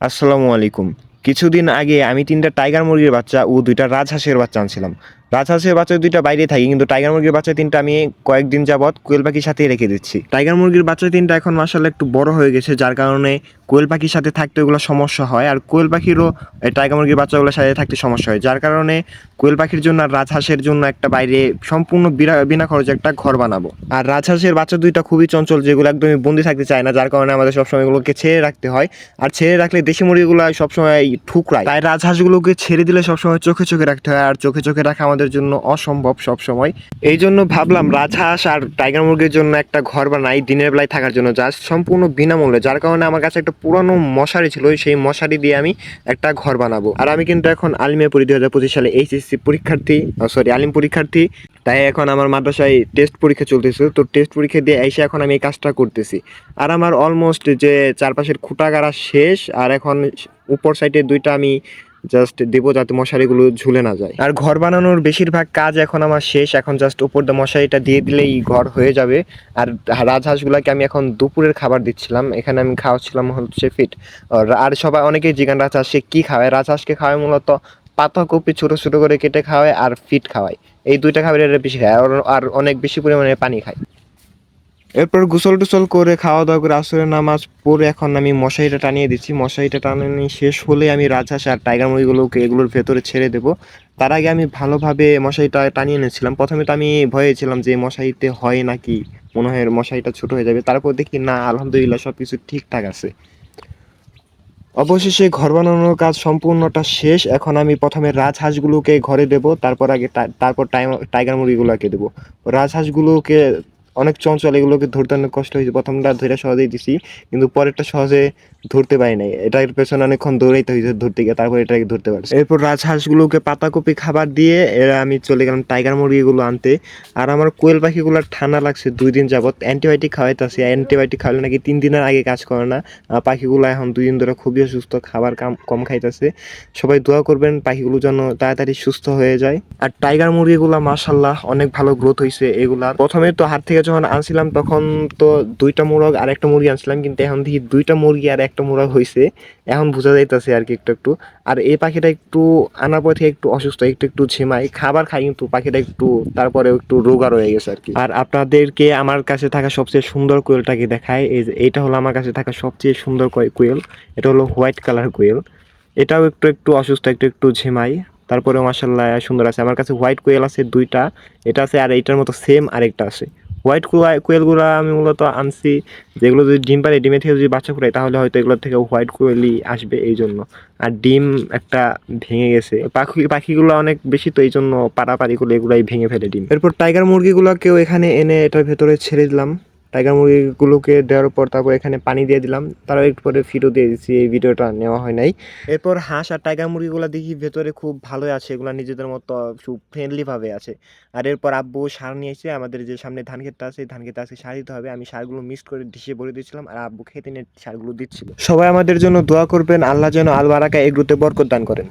আসসালামু আলাইকুম। কিছুদিন আগে আমি ৩টা টাইগার মুরগির বাচ্চা ও ২টা রাজহাঁসের বাচ্চা আনছিলাম। রাজহাঁসের বাচ্চা ২টা বাইরে থাকে, কিন্তু টাইগার মুরগির বাচ্চা ৩টা আমি কয়েকদিন যাবৎ কোয়েল পাখির সাথেই রেখে দিচ্ছি। টাইগার মুরগির বাচ্চা ৩টা এখন মাশাআল্লাহ একটু বড় হয়ে গেছে, যার কারণে কোয়েল পাখির সাথে থাকতে ওগুলো সমস্যা হয়। আর কোয়েল পাখিরও এই টাইগার মুরগির বাচ্চাগুলোর সাথে থাকতে সমস্যা হয়, যার কারণে কোয়েল পাখির জন্য আর রাজহাঁসের জন্য একটা বাইরে সম্পূর্ণ বিনা খরচে একটা ঘর বানাবো। আর রাজহাঁসের বাচ্চা ২টা খুবই চঞ্চল, যেগুলো একদমই বন্দি থাকতে চায় না, যার কারণে আমাদের সবসময় এগুলোকে ছেড়ে রাখতে হয়। আর ছেড়ে রাখলে দেশি মুরগিগুলো সবসময় ঠুকরায়, তাই রাজহাঁসগুলোকে ছেড়ে দিলে সবসময় চোখে চোখে রাখতে হয়, আর চোখে চোখে রাখা আমাদের জন্য অসম্ভব সবসময়। এই জন্য ভাবলাম রাজহাঁস আর টাইগার মুরগির জন্য একটা ঘর বানাই দিনের বেলায় থাকার জন্য, জাস্ট সম্পূর্ণ বিনামূল্যে। যার কারণে আমার কাছে একটা পুরানো মশারি ছিল, সেই মশারি দিয়ে আমি একটা ঘর বানাবো। আর আমি কিন্তু এখন আলিমে পড়ি, ২০২৫ সালে এইচএসসি পরীক্ষার্থী, আলিম পরীক্ষার্থী। তাই এখন আমার মাদ্রাসায় টেস্ট পরীক্ষা চলতেছে, তো টেস্ট পরীক্ষা দিয়ে এসে এখন আমি এই কাজটা করতেছি। আর আমার অলমোস্ট যে চারপাশের খুঁটা গাড়া শেষ, আর এখন উপর সাইডে ২টা আমি জাস্ট দেবো যাতে মশারিগুলো ঝুলে না যায়। আর ঘর বানানোর বেশিরভাগ কাজ এখন আমার শেষ, এখন জাস্ট উপর দিয়ে মশারিটা দিয়ে দিলেই ঘর হয়ে যাবে। আর রাজহাঁসগুলাকে আমি এখন দুপুরের খাবার দিচ্ছিলাম, এখানে আমি খাওয়াচ্ছিলাম হচ্ছে ফিট। আর সবাই অনেকেই জিজ্ঞাসা রাজহাঁসকে কী খাওয়ায়, রাজহাঁসকে খাওয়ায় মূলত পাতাকপি ছোটো ছোটো করে কেটে খাওয়ায় আর ফিট খাওয়ায়। এই ২টা খাবারের বেশি খায়, আর অনেক বেশি পরিমাণে পানি খায়। এরপর গোসল টোসল করে খাওয়া দাওয়া করে আসরের নামাজ পড়ে এখন আমি মশারিটা টানিয়ে দিচ্ছি। মশারিটা টানানি শেষ হলে আমি রাজহাঁস আর টাইগার মুরগিগুলোকে এগুলোর ভেতরে ছেড়ে দেবো। তার আগে আমি ভালোভাবে মশারিটা টানিয়ে নিয়েছিলাম। প্রথমে তো আমি ভয়ে ছিলাম যে মশারিতে হয় নাকি, মনে হয় মশারিটা ছোট হয়ে যাবে। তারপর দেখি না, আলহামদুলিল্লাহ সব কিছু ঠিকঠাক আছে। অবশেষে ঘর বানানোর কাজ সম্পূর্ণটা শেষ। এখন আমি প্রথমে রাজহাঁসগুলোকে ঘরে দেবো, তারপর টাইগার মুরগিগুলোকে দেবো। রাজহাঁসগুলোকে অনেক চঞ্চল, এগুলোকে ধরতে অনেক কষ্ট হয়েছে। প্রথমটা ধরে সহজেই দিছি, কিন্তু পরেরটা সহজে ধরতে পারি নাই। এটার পেছনে অনেকক্ষণ দৌড়াইতে হয়েছে ধরতে গিয়ে, তারপর এটাকে ধরতে পারছি। এরপর রাজহাঁসগুলোকে পাতাকপি খাবার দিয়ে আমি চলে গেলাম টাইগার মুরগিগুলো আনতে। আর আমার কোয়েল পাখিগুলোর ঠান্ডা লাগছে ২ দিন যাবত, অ্যান্টিবায়োটিক খাওয়াইতেছি। অ্যান্টিবায়োটিক খাওয়ালে নাকি ৩ দিনের আগে কাজ করে না। পাখিগুলো এখন ২ দিন ধরে খুবই অসুস্থ, খাবার কম খাইতেছে। সবাই দোয়া করবেন পাখিগুলো যেন তাড়াতাড়ি সুস্থ হয়ে যায়। আর টাইগার মুরগিগুলা মাশাআল্লাহ অনেক ভালো গ্রোথ হয়েছে। এগুলা প্রথমে তো হাট থেকে যখন আনছিলাম তখন তো ২টা মোরগ আর একটা মুরগি আনছিলাম, কিন্তু এখন দেখি ২টা মুরগি আর একটা মোরগ হয়েছে। এখন বোঝা যাইতেছে আর কি একটু একটু। আর এই পাখিটা একটু আনার পর থেকে একটু অসুস্থ, একটু একটু ঝিমায়, খাবার খায় কিন্তু পাখিটা একটু তারপরেও একটু রোগা রয়ে গেছে আর কি। আর আপনাদেরকে আমার কাছে থাকা সবচেয়ে সুন্দর কোয়েলটাকে দেখায়। এইটা হলো আমার কাছে থাকা সবচেয়ে সুন্দর কোয়েল। এটা হলো হোয়াইট কালার কোয়েল। এটাও একটু একটু অসুস্থ, একটু একটু ঝিমাই, তারপরে মাশাআল্লাহ সুন্দর আছে। আমার কাছে হোয়াইট কোয়েল আছে ২টা, এটা আছে আর এইটার মতো সেম আরেকটা আছে। হোয়াইট কোয়েলগুলো আমি মূলত আনছি, যেগুলো যদি ডিম পারে, ডিমে থেকে যদি বাচ্চা ফুটায় তাহলে হয়তো এগুলোর থেকে হোয়াইট কোয়েলই আসবে এই জন্য। আর ডিম একটা ভেঙে গেছে, পাখিগুলো অনেক বেশি তো এই জন্য পাড়াপাড়ি করলে এগুলাই ভেঙে ফেলে ডিম। এরপর টাইগার মুরগিগুলোকেও এখানে এনে এটার ভেতরে ছেড়ে দিলাম। টাইগার মুরগিগুলোকে দেওয়ার পর তারপর এখানে পানি দিয়ে দিলাম, তারও একটু পরে ফিডও দিয়ে দিচ্ছি। এই ভিডিওটা নেওয়া হয় নাই। এরপর হাঁস আর টাইগার মুরগিগুলো দেখি ভেতরে খুব ভালোই আছে, এগুলো নিজেদের মতো খুব ফ্রেন্ডলি ভাবে আছে। আর এরপর আব্বু সার নিয়ে এসে আমাদের যে সামনে ধান ক্ষেতটা আছে, ধান ক্ষেতে আজকে সার দিতে হবে। আমি সারগুলো মিক্স করে ডিশে ভরে দিয়েছিলাম, আর আব্বু খেতে নিয়ে সারগুলো দিচ্ছিল। সবাই আমাদের জন্য দোয়া করবেন, আল্লাহ যেন আল বারাকা এগুলোতে বরকত দান করেন।